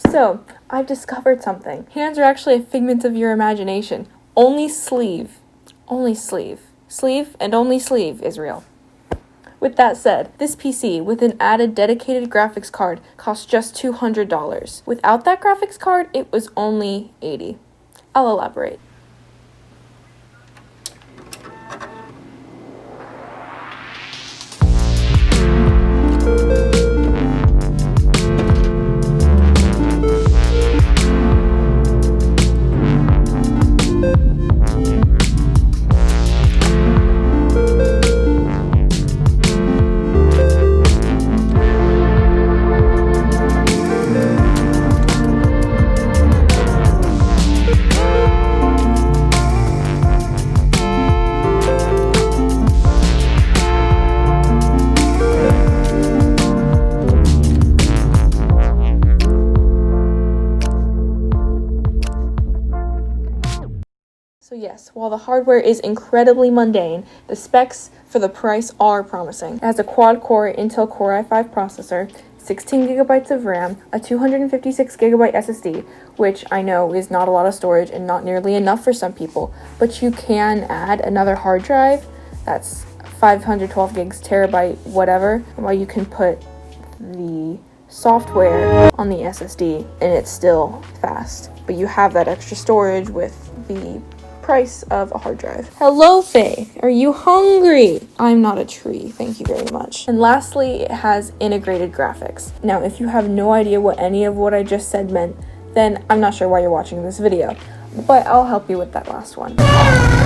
So, I've discovered something. Hands are actually a figment of your imagination. Only sleeve and only sleeve is real. With that said, this PC with an added dedicated graphics card cost just $200. Without that graphics card, it was only $80. I'll elaborate. So yes, while the hardware is incredibly mundane, the specs for the price are promising. It has a quad-core Intel Core i5 processor, 16 gigabytes of RAM, a 256 gigabyte SSD, which I know is not a lot of storage and not nearly enough for some people, but you can add another hard drive that's 512 gigs, terabyte, whatever, while you can put the software on the SSD and it's still fast. But you have that extra storage with the price of a hard drive. Hello, Faye. Are you hungry? I'm not a tree. Thank you very much. And lastly, it has integrated graphics. Now, if you have no idea what any of what I just said meant, then I'm not sure why you're watching this video, but I'll help you with that last one.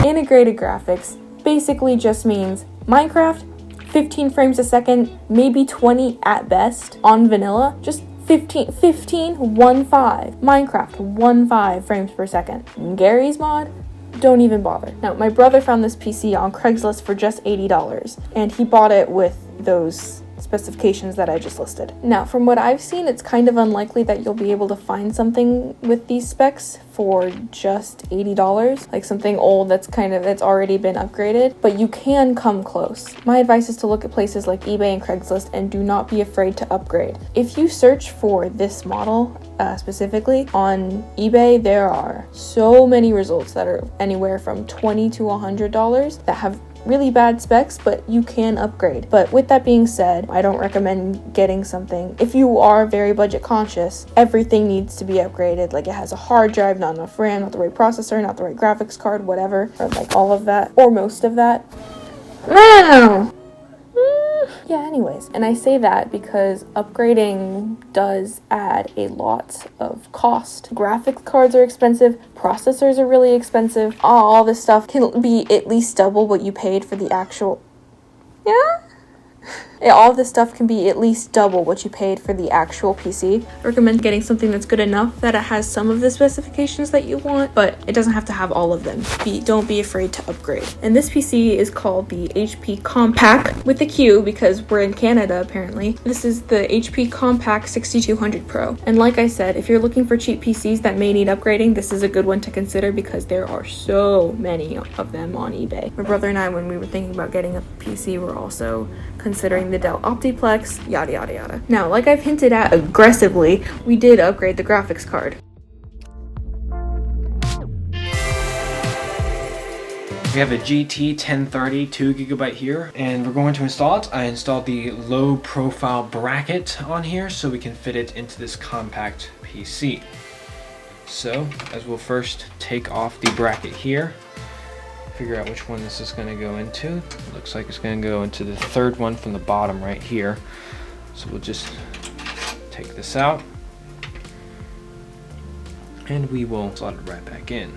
Integrated graphics basically just means Minecraft, 15 frames a second, maybe 20 at best on vanilla, just 15, 15, 1.5. Minecraft, 1.5 frames per second. Gary's mod, don't even bother. Now, my brother found this PC on Craigslist for just $80, and he bought it with those specifications that I just listed. Now, from what I've seen, it's kind of unlikely that you'll be able to find something with these specs for just $80, like something old that's already been upgraded, but you can come close. My advice is to look at places like eBay and Craigslist and do not be afraid to upgrade. If you search for this model specifically on eBay, there are so many results that are anywhere from $20 to $100 that have really bad specs, but you can upgrade. But with that being said, I don't recommend getting something. If you are very budget conscious, everything needs to be upgraded. Like, it has a hard drive, not enough RAM, not the right processor, not the right graphics card, whatever, or like all of that, or most of that. Yeah, anyways, and I say that because upgrading does add a lot of cost. Graphics cards are expensive, processors are really expensive, all this stuff can be at least double what you paid for the actual... All this stuff can be at least double what you paid for the actual PC. I recommend getting something that's good enough that it has some of the specifications that you want, but it doesn't have to have all of them. Don't be afraid to upgrade. And this PC is called the HP Compaq, with a Q because we're in Canada apparently. This is the HP Compaq 6200 Pro. And like I said, if you're looking for cheap PCs that may need upgrading, this is a good one to consider because there are so many of them on eBay. My brother and I, when we were thinking about getting a PC, were also considering the Dell Optiplex, yada yada yada. Now, like I've hinted at aggressively, we did upgrade the graphics card. We have a GT 1030 2GB here, and we're going to install it. I installed the low profile bracket on here so we can fit it into this compact PC. So, as we'll first take off the bracket here, figure out which one this is going to go into. It looks like it's going to go into the third one from the bottom right here. So we'll just take this out and we will slot it right back in.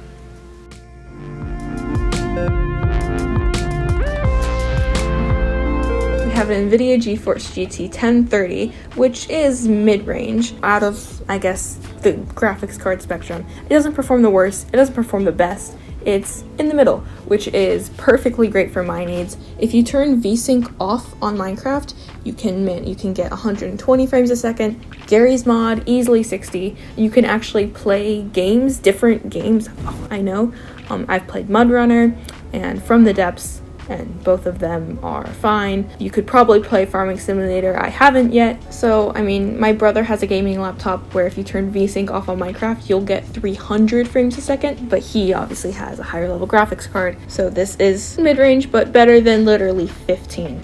We have an NVIDIA GeForce GT 1030, which is mid-range out of, I guess, the graphics card spectrum. It doesn't perform the worst, it doesn't perform the best. It's in the middle, which is perfectly great for my needs. If you turn VSync off on Minecraft, you can get 120 frames a second. Gary's mod, easily 60. You can actually play games, different games. Oh, I know. I've played Mud Runner and From the Depths. and both of them are fine. You could probably play Farming Simulator. I haven't yet. So, I mean, my brother has a gaming laptop where if you turn VSync off on Minecraft, you'll get 300 frames a second, but he obviously has a higher level graphics card. So this is mid-range, but better than literally 15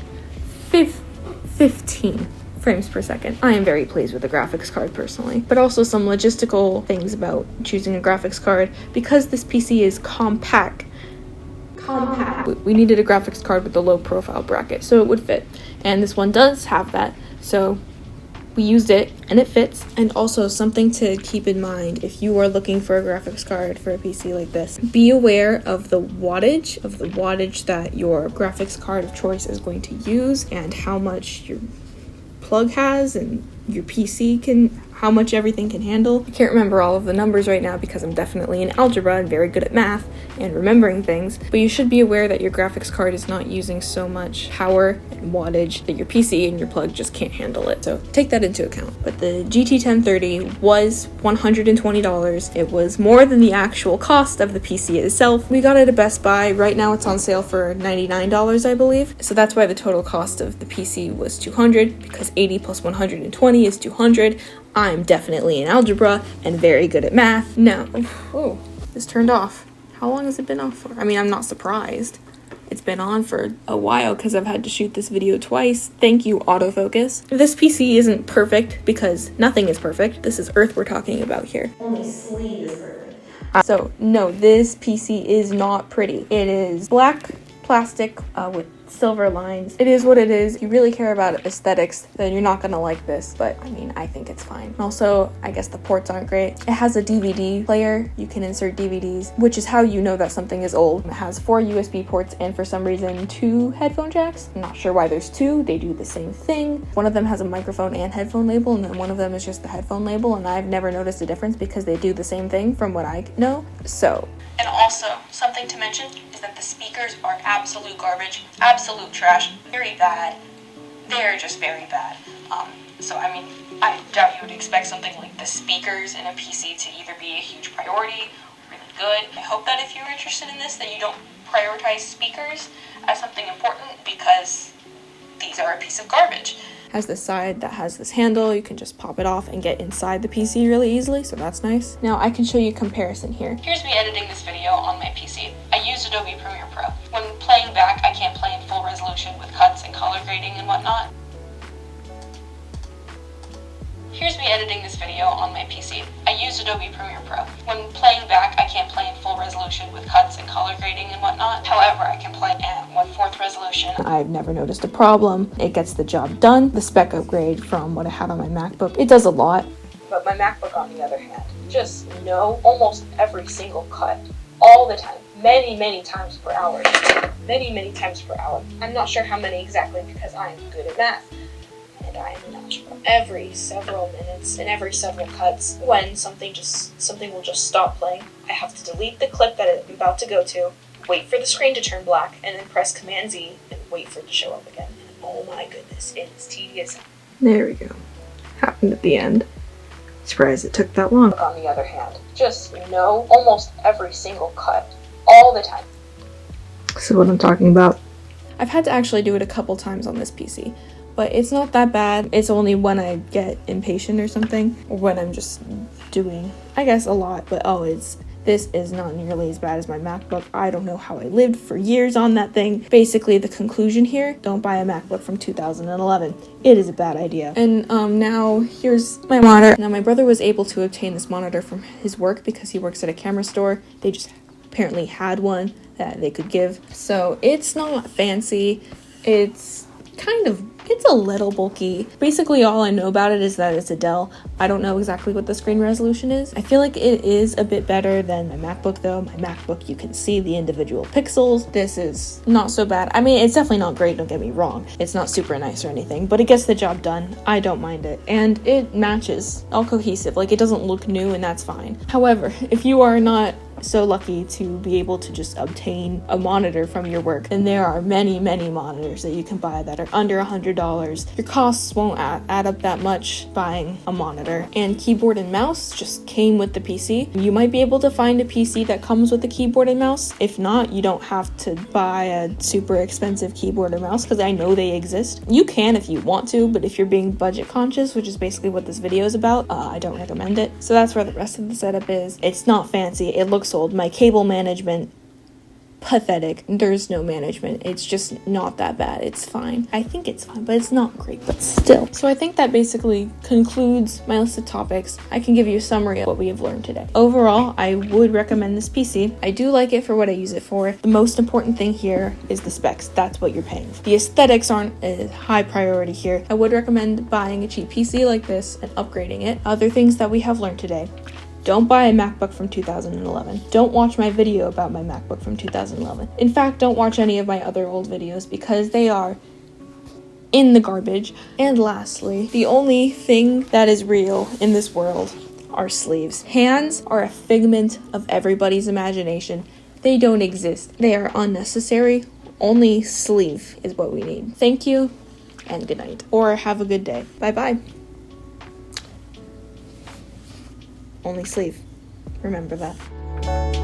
frames per second. I am very pleased with the graphics card personally, but also some logistical things about choosing a graphics card. Because this PC is compact, we needed a graphics card with a low profile bracket so it would fit, and this one does have that, so we used it and it fits. And also something to keep in mind if you are looking for a graphics card for a PC like this, be aware of the wattage that your graphics card of choice is going to use and how much your plug has and your PC how much everything can handle. I can't remember all of the numbers right now because I'm definitely in algebra and very good at math and remembering things, but you should be aware that your graphics card is not using so much power and wattage that your PC and your plug just can't handle it. So take that into account. But the GT 1030 was $120. It was more than the actual cost of the PC itself. We got it at Best Buy. Right now it's on sale for $99, I believe. So that's why the total cost of the PC was $200, because 80 plus 120 is 200. I'm definitely in algebra and very good at math. Now, oh, this turned off. How long has it been off for? I mean, I'm not surprised. It's been on for a while because I've had to shoot this video twice. Thank you, autofocus. This PC isn't perfect because nothing is perfect. This is Earth we're talking about here. Only sleeve is perfect. So, no, this PC is not pretty. It is black plastic with silver lines. It is what it is. If you really care about aesthetics, then you're not gonna like this, but I mean, I think it's fine. Also, I guess the ports aren't great. It has a DVD player. You can insert DVDs, which is how you know that something is old. It has 4 USB ports and for some reason 2 headphone jacks. I'm not sure why there's 2. They do the same thing. One of them has a microphone and headphone label, and then one of them is just the headphone label, and I've never noticed a difference because they do the same thing from what I know. So, and also, something to mention is that the speakers are absolute garbage, absolute trash, very bad. They're just very bad. So I mean, I doubt you would expect something like the speakers in a PC to either be a huge priority or really good. I hope that if you're interested in this, that you don't prioritize speakers as something important, because these are a piece of garbage. Has this side that has this handle. You can just pop it off and get inside the PC really easily, so that's nice. Now I can show you a comparison here. Here's me editing this video on my PC. I use Adobe Premiere Pro. When playing back, I can't play in full resolution with cuts and color grading and whatnot. Here's me editing this video on my PC. I use Adobe Premiere Pro. When playing back, I can't play in full resolution with cuts and color grading and whatnot. However, I can play at 1/4 resolution. I've never noticed a problem. It gets the job done. The spec upgrade from what I had on my MacBook, it does a lot. But my MacBook, on the other hand, just almost every single cut, all the time, many times per hour. Many times per hour. I'm not sure how many exactly because I'm good at math. And I am in algebra. Every several minutes and every several cuts, when something will just stop playing, I have to delete the clip that I'm about to go to, wait for the screen to turn black, and then press Command Z and wait for it to show up again. And oh my goodness, it is tedious. There we go. Happened at the end. Surprised it took that long. On the other hand, just almost every single cut, all the time. This is what I'm talking about. I've had to actually do it a couple times on this PC. But it's not that bad. It's only when I get impatient or something, or when I'm just doing, I guess, a lot. But this is not nearly as bad as my MacBook. I don't know how I lived for years on that thing. Basically, the conclusion here, don't buy a MacBook from 2011. It is a bad idea. And now here's my monitor. Now my brother was able to obtain this monitor from his work because he works at a camera store. They just apparently had one that they could give. So it's not fancy. It's a little bulky. Basically, all I know about it is that it's a Dell. I don't know exactly what the screen resolution is. I feel like it is a bit better than my MacBook though. My MacBook, you can see the individual pixels. This is not so bad. I mean, it's definitely not great, don't get me wrong. It's not super nice or anything, but it gets the job done. I don't mind it. And it matches, all cohesive. Like, it doesn't look new and that's fine. However, if you are not so lucky to be able to just obtain a monitor from your work, and there are many monitors that you can buy that are under $100. Your costs won't add up that much buying a monitor. And keyboard and mouse just came with the PC. You might be able to find a PC that comes with a keyboard and mouse. If not, you don't have to buy a super expensive keyboard or mouse, because I know they exist. You can if you want to, but if you're being budget conscious, which is basically what this video is about, I don't recommend it. So that's where the rest of the setup is. It's not fancy. It looks old. My cable management, pathetic. There's no management. It's just not that bad. It's fine. I think it's fine, but it's not great, but still. So I think that basically concludes my list of topics. I can give you a summary of what we have learned today. Overall, I would recommend this PC. I do like it for what I use it for. The most important thing here is the specs. That's what you're paying for. The aesthetics aren't a high priority here. I would recommend buying a cheap PC like this and upgrading it. Other things that we have learned today: don't buy a MacBook from 2011. Don't watch my video about my MacBook from 2011. In fact, don't watch any of my other old videos because they are in the garbage. And lastly, the only thing that is real in this world are sleeves. Hands are a figment of everybody's imagination. They don't exist. They are unnecessary. Only sleeve is what we need. Thank you and good night. Or have a good day. Bye-bye. Only sleeve. Remember that.